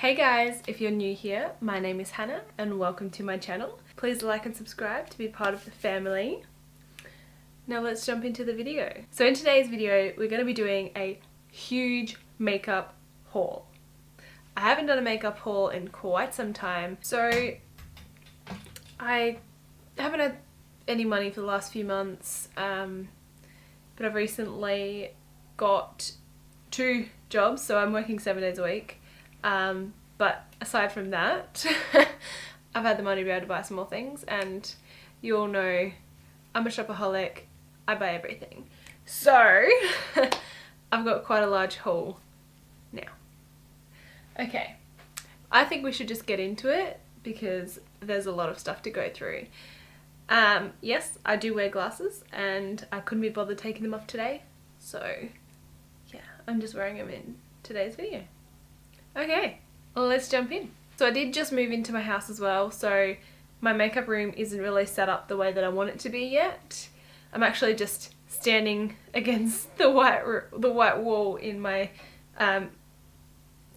Hey guys, if you're new here, my name is Hannah and welcome to my channel. Please like and subscribe to be part of the family. Now let's jump into the video. So in today's video, we're going to be doing a huge makeup haul. I haven't done a makeup haul in quite some time, so I haven't had any money for the last few months, but I've recently got 2 jobs, so I'm working 7 days a week. But aside from that, I've had the money to be able to buy some more things, and you all know I'm a shopaholic, I buy everything. So I've got quite a large haul now. Okay, I think we should just get into it because there's a lot of stuff to go through. Yes, I do wear glasses and I couldn't be bothered taking them off today, so yeah, I'm just wearing them in today's video. Okay, well, let's jump in. So I did just move into my house as well, so my makeup room isn't really set up the way that I want it to be yet. I'm actually just standing against the white wall in my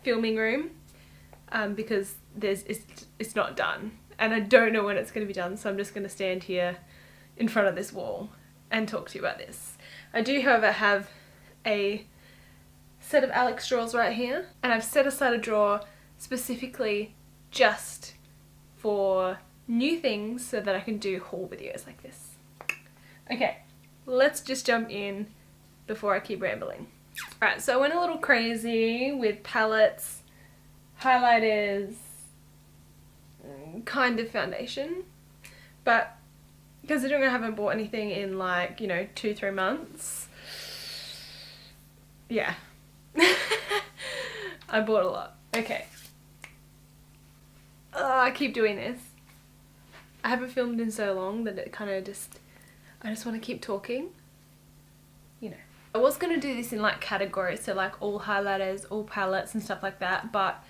filming room because it's not done and I don't know when it's going to be done, so I'm just going to stand here in front of this wall and talk to you about this. I do, however, have a set of Alex drawers right here, and I've set aside a drawer specifically just for new things so that I can do haul videos like this. Okay, let's just jump in before I keep rambling. Alright, so I went a little crazy with palettes, highlighters, kind of foundation, but considering I haven't bought anything in like, 2-3 months, yeah. I bought a lot. Okay. I keep doing this. I haven't filmed in so long that it kind of I just want to keep talking. I was going to do this in like categories, so like all highlighters, all palettes and stuff like that, but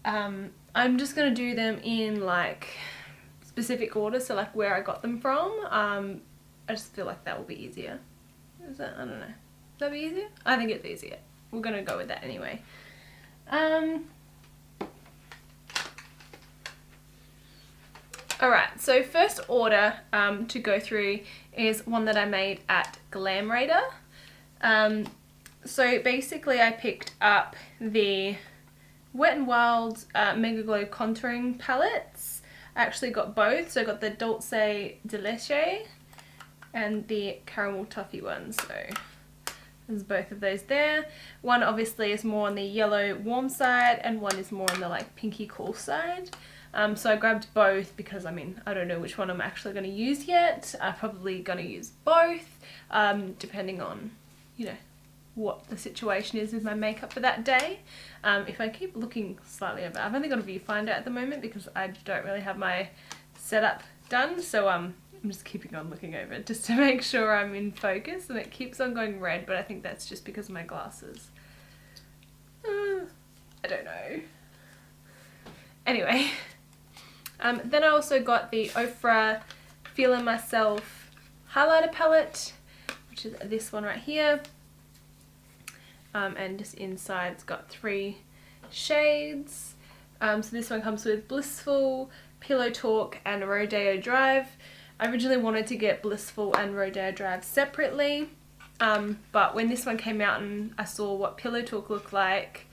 I'm just going to do them in like specific order, so like where I got them from. I just feel like that will be easier. Is that? I don't know. Would that be easier? I think it's easier. We're going to go with that anyway. Alright, so first order to go through is one that I made at Glam Raider. So basically I picked up the Wet n Wild Mega Glow contouring palettes. I actually got both, so I got the Dulce de Leche and the Caramel Toffee one, so there's both of those there. One obviously is more on the yellow warm side and one is more on the like pinky cool side. So I grabbed both because I don't know which one I'm actually going to use yet. I'm probably going to use both depending on, what the situation is with my makeup for that day. If I keep looking slightly over, I've only got a viewfinder at the moment because I don't really have my setup done, so I'm just keeping on looking over just to make sure I'm in focus, and it keeps on going red, but I think that's just because of my glasses. I don't know. Anyway, then I also got the Ofra Feeling Myself highlighter palette, which is this one right here. And just inside it's got 3 shades. So this one comes with Blissful, Pillow Talk and Rodeo Drive. I originally wanted to get Blissful and Rodeo Drive separately, but when this one came out and I saw what Pillow Talk looked like,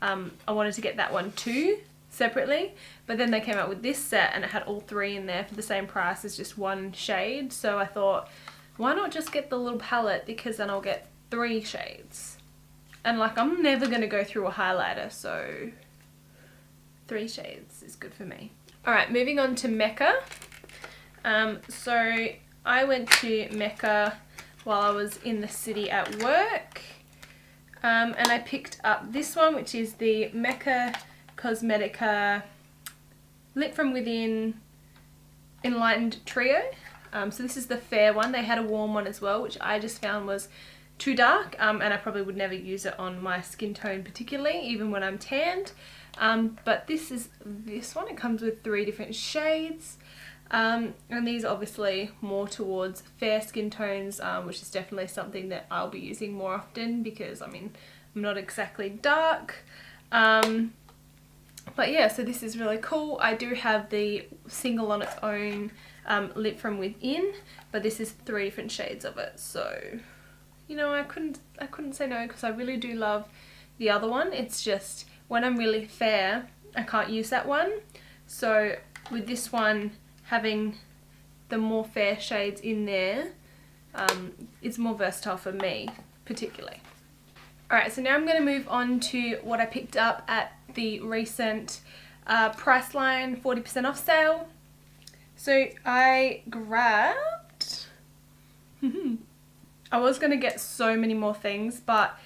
I wanted to get that one too separately, but then they came out with this set and it had all 3 in there for the same price as just 1 shade, so I thought, why not just get the little palette, because then I'll get 3 shades. And like, I'm never going to go through a highlighter, so 3 shades is good for me. Alright, moving on to Mecca. So I went to Mecca while I was in the city at work, and I picked up this one, which is the Mecca Cosmetica Lit From Within Enlightened Trio. So this is the fair one. They had a warm one as well, which I just found was too dark, and I probably would never use it on my skin tone particularly, even when I'm tanned. But this is this one. It comes with 3 different shades. And these are obviously more towards fair skin tones, which is definitely something that I'll be using more often because I'm not exactly dark. But yeah, so this is really cool. I do have the single on its own lit from within, but this is 3 different shades of it. So, you know, I couldn't say no, because I really do love the other one. It's just when I'm really fair, I can't use that one. So with this one having the more fair shades in there, it's more versatile for me particularly. Alright, so now I'm going to move on to what I picked up at the recent Priceline 40% off sale. So I grabbed... I was going to get so many more things, but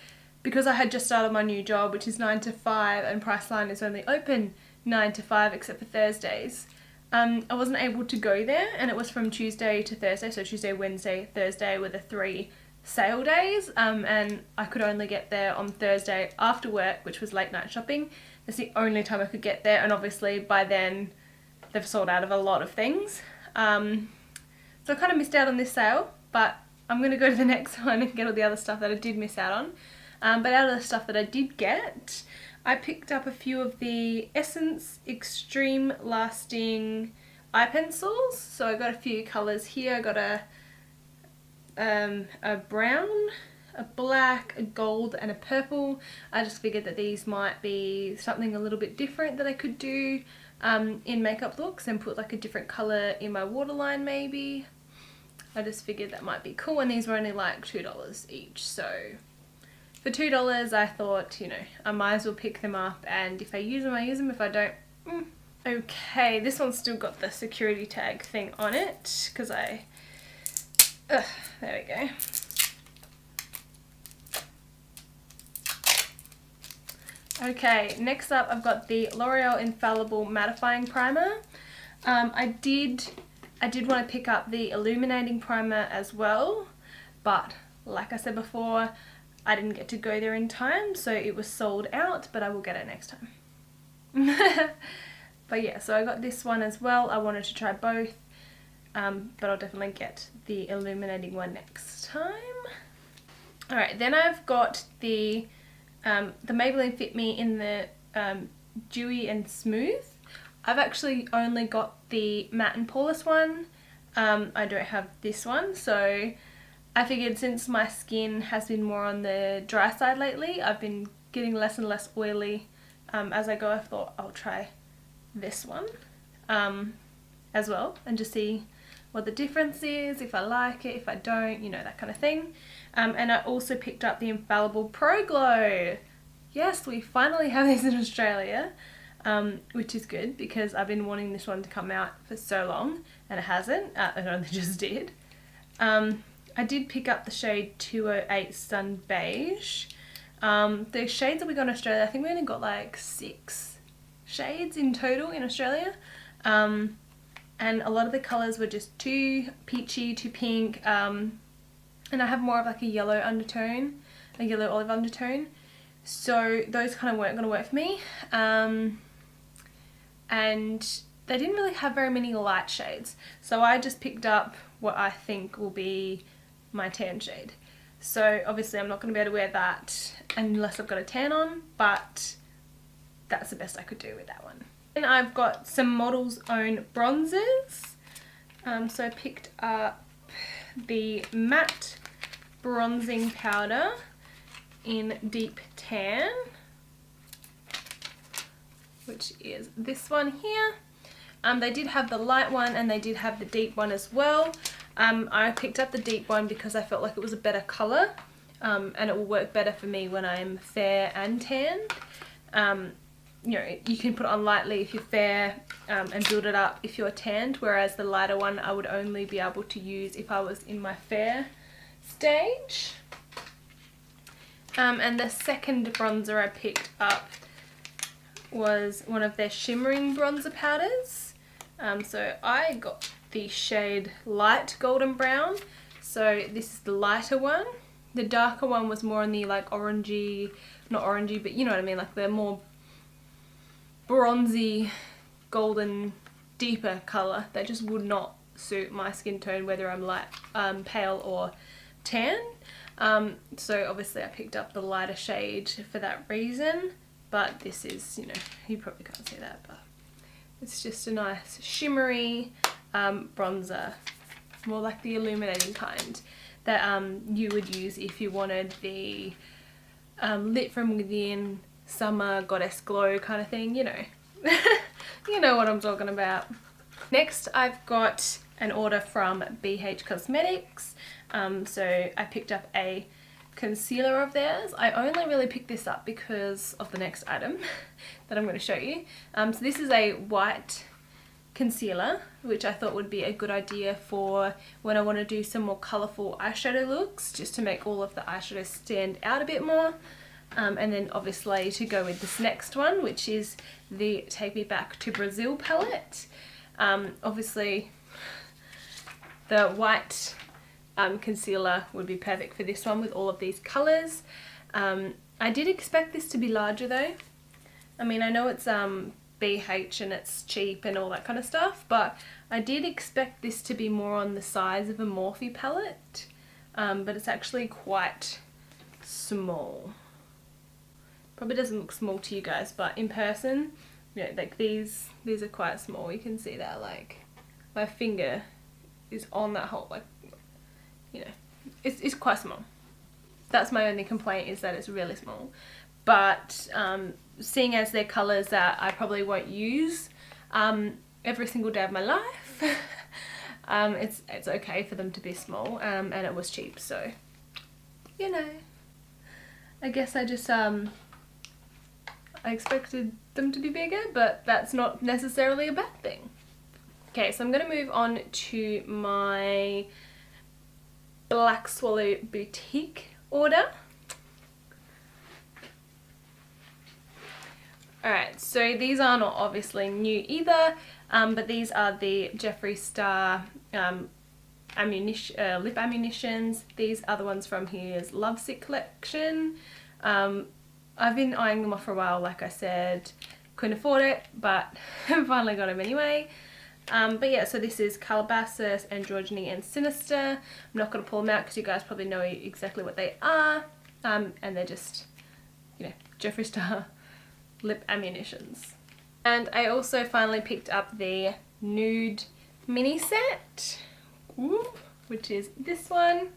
because I had just started my new job, which is 9 to 5, and Priceline is only open 9 to 5 except for Thursdays, I wasn't able to go there, and it was from Tuesday to Thursday, so Tuesday, Wednesday, Thursday were the 3 sale days, and I could only get there on Thursday after work, which was late night shopping. That's the only time I could get there, and obviously by then they've sold out of a lot of things. So I kind of missed out on this sale, but I'm going to go to the next one and get all the other stuff that I did miss out on. But out of the stuff that I did get, I picked up a few of the Essence Extreme Lasting eye pencils. So I got a few colours here. I got a brown, a black, a gold and a purple. I just figured that these might be something a little bit different that I could do in makeup looks, and put like a different colour in my waterline maybe. I just figured that might be cool, and these were only like $2 each, so for $2 I thought, you know, I might as well pick them up, and if I use them I use them, if I don't, Okay, this one's still got the security tag thing on it, because there we go. Okay, next up I've got the L'Oreal Infallible Mattifying Primer. I did want to pick up the Illuminating Primer as well, but like I said before, I didn't get to go there in time, so it was sold out, but I will get it next time. But yeah, so I got this one as well. I wanted to try both, but I'll definitely get the illuminating one next time. Alright, then I've got the Maybelline Fit Me in the Dewy and Smooth. I've actually only got the matte and poreless one. I don't have this one, so I figured since my skin has been more on the dry side lately, I've been getting less and less oily as I go. I thought I'll try this one as well, and just see what the difference is, if I like it, if I don't, you know, that kind of thing. And I also picked up the Infallible Pro Glow. Yes, we finally have this in Australia, which is good because I've been wanting this one to come out for so long, and it hasn't. It only just did. I did pick up the shade 208 Sun Beige. The shades that we got in Australia, I think we only got like 6 shades in total in Australia. And a lot of the colours were just too peachy, too pink, and I have more of like a yellow undertone, a yellow olive undertone, so those kind of weren't going to work for me. And they didn't really have very many light shades, so I just picked up what I think will be my tan shade. So obviously I'm not going to be able to wear that unless I've got a tan on, but that's the best I could do with that one. And I've got some Model's Own bronzers. So I picked up the matte bronzing powder in Deep Tan, which is this one here. They did have the light one and they did have the deep one as well. I picked up the deep one because I felt like it was a better colour, and it will work better for me when I'm fair and tan. You know, you can put it on lightly if you're fair, and build it up if you're tanned, whereas the lighter one I would only be able to use if I was in my fair stage. And the second bronzer I picked up was one of their shimmering bronzer powders. So I got the shade Light Golden Brown, so this is the lighter one. The darker one was more on the like orangey, not orangey, but you know what I mean, like the more bronzy, golden, deeper colour that just would not suit my skin tone, whether I'm light, pale or tan. So obviously I picked up the lighter shade for that reason. but this is, you know, you probably can't see that, but it's just a nice shimmery bronzer, more like the illuminating kind that you would use if you wanted the lit from within summer goddess glow kind of thing, you know. You know what I'm talking about. Next, I've got an order from BH Cosmetics. So I picked up a concealer of theirs. I only really picked this up because of the next item that I'm going to show you. So this is a white concealer, which I thought would be a good idea for when I want to do some more colourful eyeshadow looks, just to make all of the eyeshadows stand out a bit more. And then obviously to go with this next one, which is the Take Me Back to Brazil palette. Obviously the white concealer would be perfect for this one with all of these colours. I did expect this to be larger though. I mean, I know it's BH and it's cheap and all that kind of stuff, but I did expect this to be more on the size of a Morphe palette, but it's actually quite small. Probably doesn't look small to you guys, but in person, you know, like these are quite small. You can see that, like, my finger is on that whole, like, you know, it's quite small. That's my only complaint, is that it's really small. But seeing as they're colours that I probably won't use every single day of my life, it's okay for them to be small, and it was cheap, so, you know, I guess I just I expected them to be bigger, but that's not necessarily a bad thing. Okay, so I'm going to move on to my Black Swallow Boutique order. Alright, so these are not obviously new either, but these are the Jeffree Star lip ammunitions. These are the ones from his Lovesick collection. I've been eyeing them off for a while, like I said. Couldn't afford it, but finally got them anyway. But yeah, so this is Calabasas, Androgyny and Sinister. I'm not going to pull them out because you guys probably know exactly what they are. And they're just, you know, Jeffree Star lip ammunitions. And I also finally picked up the nude mini set, which is this one.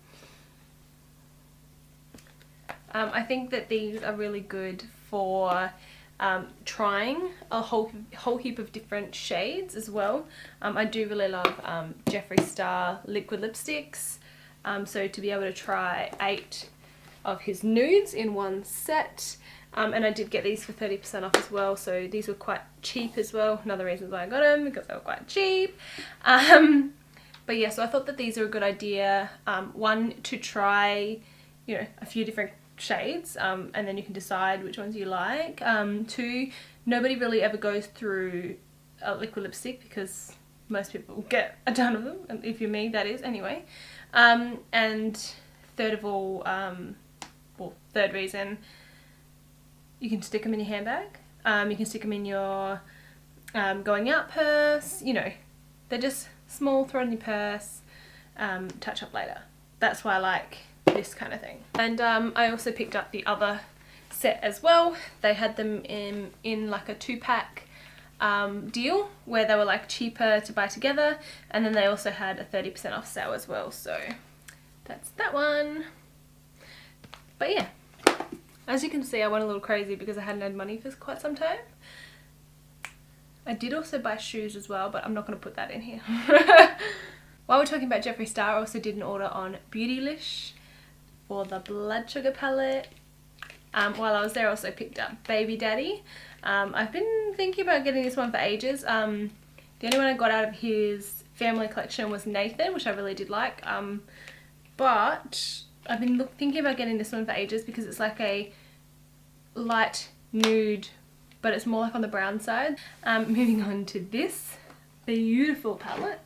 I think that these are really good for trying a whole heap of different shades as well. I do really love Jeffree Star liquid lipsticks, so to be able to try 8 of his nudes in one set, and I did get these for 30% off as well, so these were quite cheap as well. Another reason why I got them, because they were quite cheap. But yeah, so I thought that these are a good idea. One, to try, you know, a few different shades, and then you can decide which ones you like. 2, nobody really ever goes through a liquid lipstick because most people get a ton of them, and if you're me, that is, anyway. And third of all, well, third reason, you can stick them in your handbag, you can stick them in your going out purse, you know, they're just small, throw it in your purse, touch up later. That's why I like this kind of thing. And I also picked up the other set as well. They had them in like a 2-pack deal where they were like cheaper to buy together, and then they also had a 30% off sale as well, so that's that one. But yeah, as you can see, I went a little crazy because I hadn't had money for quite some time. I did also buy shoes as well, but I'm not going to put that in here. While we're talking about Jeffree Star, I also did an order on Beauties for the Blood Sugar palette. While I was there, I also picked up Baby Daddy. I've been thinking about getting this one for ages. The only one I got out of his family collection was Nathan, which I really did like. But I've been thinking about getting this one for ages because it's like a light nude, but it's more like on the brown side. Moving on to this beautiful palette.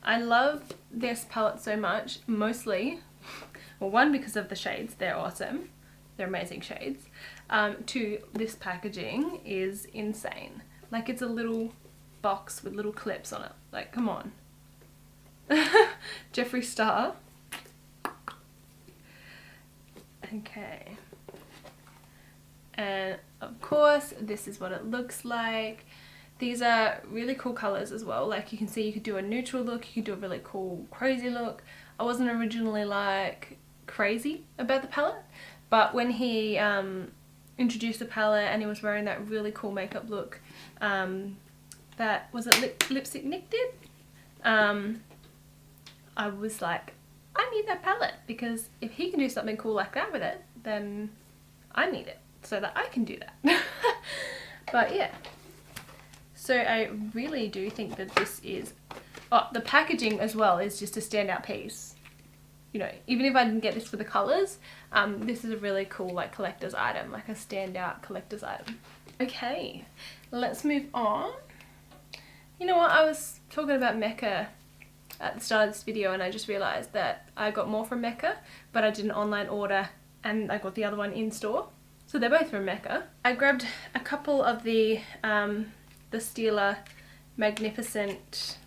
I love this palette so much, mostly, well, one, because of the shades, they're awesome, they're amazing shades. 2, this packaging is insane. Like, it's a little box with little clips on it. Like, come on. Jeffree Star. Okay. And of course, this is what it looks like. These are really cool colors as well. Like you can see, you could do a neutral look, you could do a really cool crazy look. I wasn't originally like crazy about the palette, but when he introduced the palette and he was wearing that really cool makeup look, that was it Lipstick Nick did, I was like, I need that palette, because if he can do something cool like that with it, then I need it so that I can do that. But yeah, so I really do think that this is, oh, the packaging as well is just a standout piece. You know, even if I didn't get this for the colours, this is a really cool like collector's item, like a standout collector's item. Okay, let's move on. You know what, I was talking about Mecca at the start of this video and I just realised that I got more from Mecca, but I did an online order and I got the other one in store. So they're both from Mecca. I grabbed a couple of the Stila Magnificent.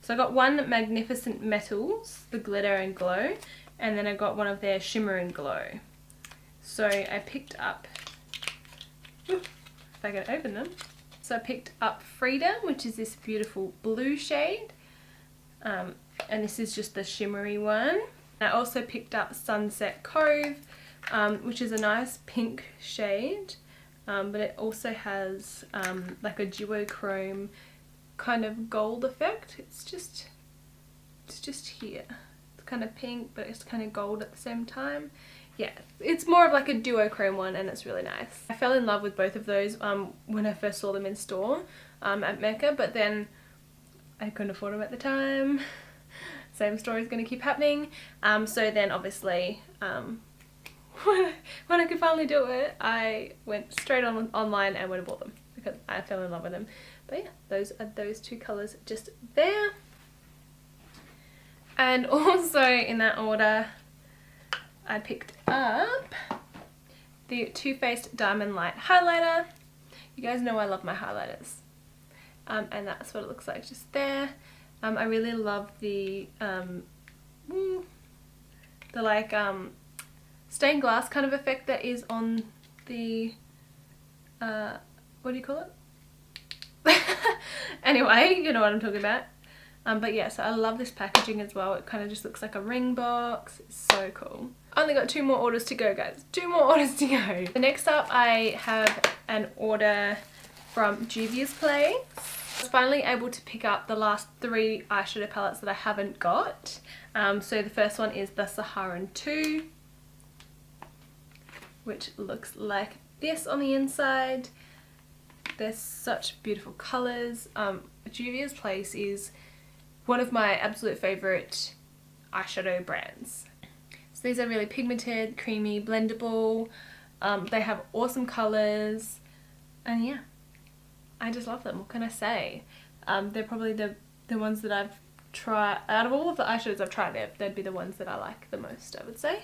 So I got one Magnificent Metals, the Glitter and Glow, and then I got one of their Shimmer and Glow. So I picked up, if I can open them. So I picked up Freedom, which is this beautiful blue shade. And this is just the shimmery one. I also picked up Sunset Cove, which is a nice pink shade, but it also has like a duochrome kind of gold effect. It's just here. It's kind of pink, but it's kind of gold at the same time. Yeah, it's more of like a duochrome one and it's really nice. I fell in love with both of those when I first saw them in store at Mecca, but then I couldn't afford them at the time. Same story is going to keep happening. So then obviously when I could finally do it, I went straight online and went and bought them because I fell in love with them. But yeah, those are those two colours just there. And also in that order, I picked up the Too Faced Diamond Light Highlighter. You guys know I love my highlighters. And that's what it looks like just there. I really love the like stained glass kind of effect that is on the what do you call it? Anyway, you know what I'm talking about. But yeah, so I love this packaging as well. It kind of just looks like a ring box. It's so cool. Only got 2 more orders to go, guys. 2 more orders to go. So next up I have an order from Beauties Place. I was finally able to pick up the last 3 eyeshadow palettes that I haven't got. So the first one is the Saharan 2, which looks like this on the inside. They're such beautiful colours. Beauties Place is one of my absolute favourite eyeshadow brands. So these are really pigmented, creamy, blendable. They have awesome colours, and yeah, I just love them. What can I say? They're probably the ones that I've tried, out of all of the eyeshadows I've tried, they'd be the ones that I like the most, I would say.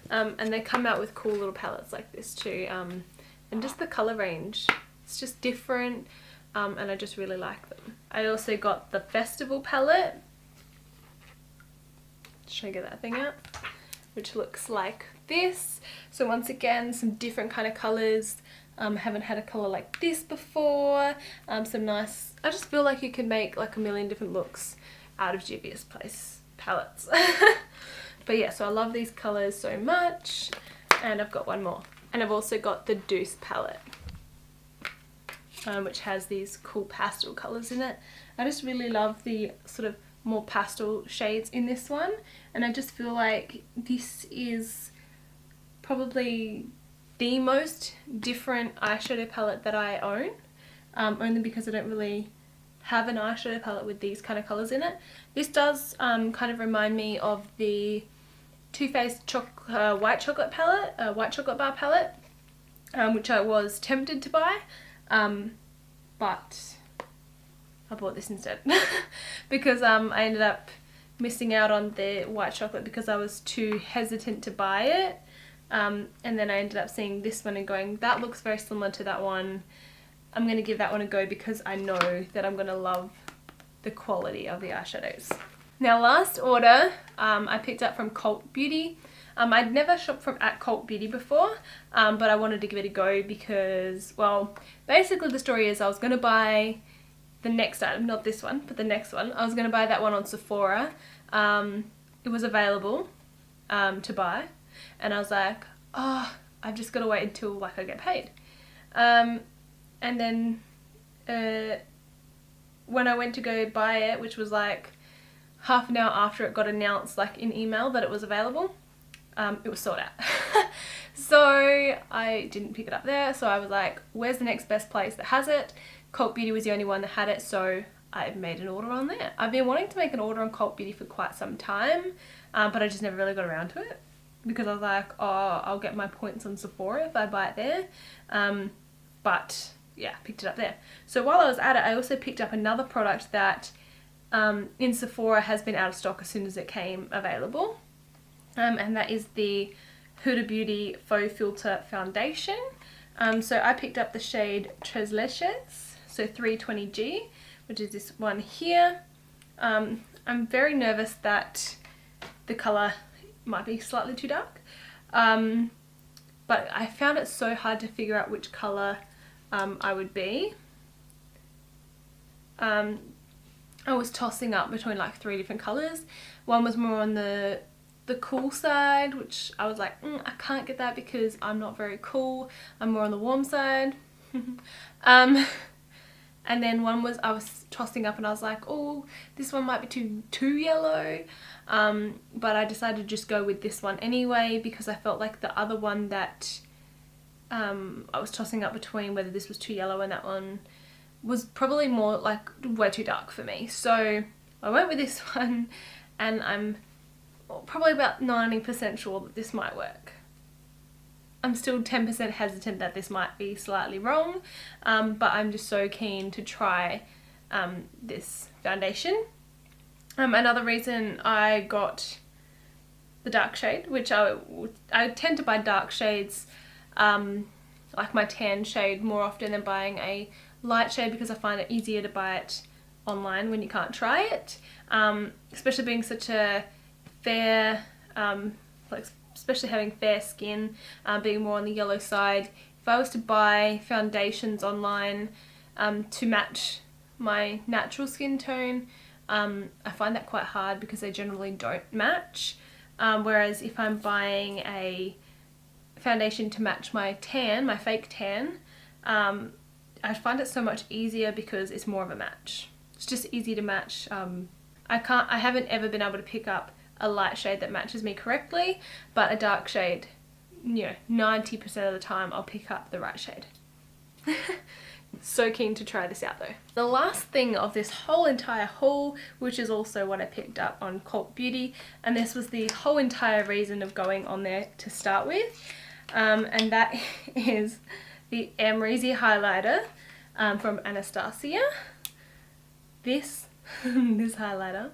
And they come out with cool little palettes like this too. And just the colour range, it's just different, and I just really like them. I also got the Festival palette. Should I get that thing out? Which looks like this. So once again, some different kind of colours. Haven't had a colour like this before. Some nice, I just feel like you can make like a million different looks out of Beauties Place palettes. But yeah, so I love these colours so much. And I've got one more. And I've also got the Deuce palette, which has these cool pastel colours in it. I just really love the sort of more pastel shades in this one, and I just feel like this is probably the most different eyeshadow palette that I own, only because I don't really have an eyeshadow palette with these kind of colours in it. This does kind of remind me of the Too Faced white chocolate palette, white chocolate bar palette, which I was tempted to buy, but I bought this instead because I ended up missing out on the white chocolate because I was too hesitant to buy it, and then I ended up seeing this one and going, that looks very similar to that one. I'm going to give that one a go because I know that I'm going to love the quality of the eyeshadows. Now last order I picked up from Cult Beauty. I'd never shopped from at Cult Beauty before, but I wanted to give it a go because, well, basically the story is I was going to buy the next item, not this one, but the next one. I was going to buy that one on Sephora. It was available to buy, and I was like, oh, I've just got to wait until like I get paid. And then when I went to go buy it, which was like half an hour after it got announced like in email that it was available, it was sold out. So I didn't pick it up there, so I was like, where's the next best place that has it? Cult Beauty was the only one that had it, so I made an order on there. I've been wanting to make an order on Cult Beauty for quite some time, but I just never really got around to it because I was like, oh, I'll get my points on Sephora if I buy it there. But yeah, picked it up there. So while I was at it, I also picked up another product that in Sephora has been out of stock as soon as it came available, and that is the Huda Beauty Faux Filter Foundation. So I picked up the shade Tres Leches, so 320G, which is this one here. I'm very nervous that the colour might be slightly too dark, but I found it so hard to figure out which colour I would be. I was tossing up between like 3 different colours. One was more on the cool side, which I was like, I can't get that because I'm not very cool. I'm more on the warm side. And then one was, I was tossing up and I was like, oh, this one might be too yellow. But I decided to just go with this one anyway because I felt like the other one that I was tossing up between whether this was too yellow and that one was probably more like way too dark for me. So I went with this one, and I'm probably about 90% sure that this might work. I'm still 10% hesitant that this might be slightly wrong, but I'm just so keen to try this foundation. Another reason I got the dark shade, which I tend to buy dark shades, like my tan shade, more often than buying a light shade because I find it easier to buy it online when you can't try it, especially being such a fair, like especially having fair skin, being more on the yellow side. If I was to buy foundations online to match my natural skin tone, I find that quite hard because they generally don't match, whereas if I'm buying a foundation to match my tan, my fake tan, I find it so much easier because it's more of a match. It's just easy to match. I haven't ever been able to pick up a light shade that matches me correctly, but a dark shade, you know, 90% of the time I'll pick up the right shade. So keen to try this out though. The last thing of this whole entire haul, which is also what I picked up on Cult Beauty, and this was the whole entire reason of going on there to start with, and that is the Amrezy highlighter from Anastasia. This this highlighter.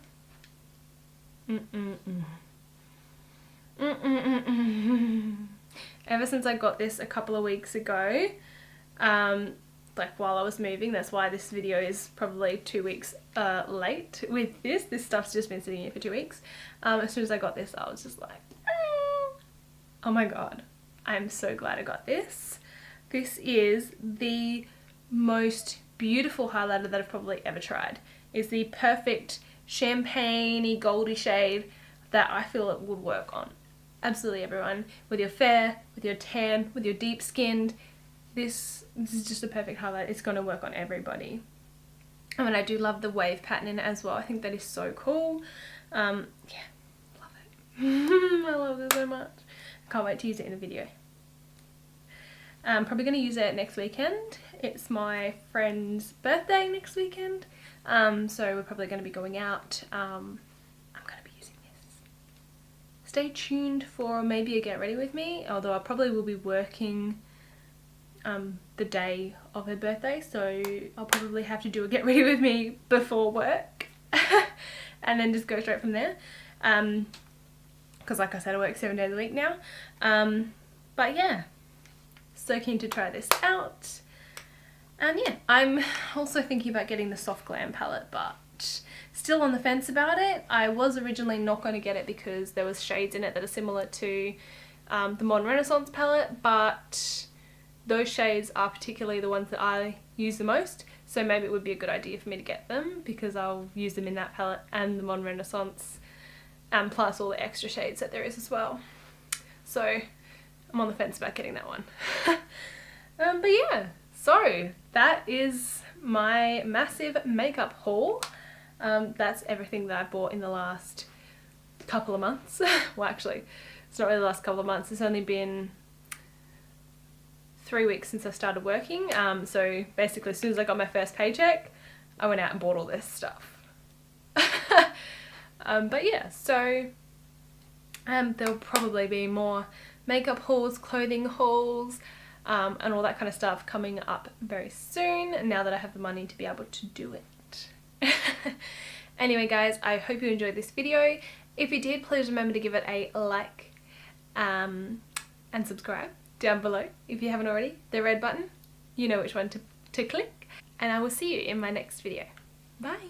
Ever since I got this a couple of weeks ago, like while I was moving, that's why this video is probably 2 weeks late with this. This stuff's just been sitting here for 2 weeks. As soon as I got this, I was just like, oh my god, I'm so glad I got this. This is the most beautiful highlighter that I've probably ever tried. It's the perfect champagne-y goldy shade that I feel it would work on absolutely everyone, with your fair, with your tan, with your deep skinned. This is just a perfect highlight. It's going to work on everybody. And I do love the wave pattern in it as well. I think that is so cool. Yeah, love it. I love this so much. I can't wait to use it in a video. I'm probably going to use it next weekend. It's my friend's birthday next weekend, so we're probably going to be going out. I'm going to be using this. Stay tuned for maybe a get ready with me, although I probably will be working the day of her birthday, so I'll probably have to do a get ready with me before work and then just go straight from there, because like I said, I work 7 days a week now. But yeah, so keen to try this out. And yeah, I'm also thinking about getting the Soft Glam palette, but still on the fence about it. I was originally not going to get it because there was shades in it that are similar to the Modern Renaissance palette, but those shades are particularly the ones that I use the most, so maybe it would be a good idea for me to get them because I'll use them in that palette and the Modern Renaissance, and plus all the extra shades that there is as well. So I'm on the fence about getting that one. But yeah, so that is my massive makeup haul. That's everything that I bought in the last couple of months. Well, actually, it's not really the last couple of months. It's only been 3 weeks since I started working. So basically as soon as I got my first paycheck, I went out and bought all this stuff. But yeah, so there'll probably be more makeup hauls, clothing hauls, and all that kind of stuff coming up very soon now that I have the money to be able to do it. Anyway guys, I hope you enjoyed this video. If you did, please remember to give it a like and subscribe down below if you haven't already. The red button, you know which one to click, and I will see you in my next video. Bye!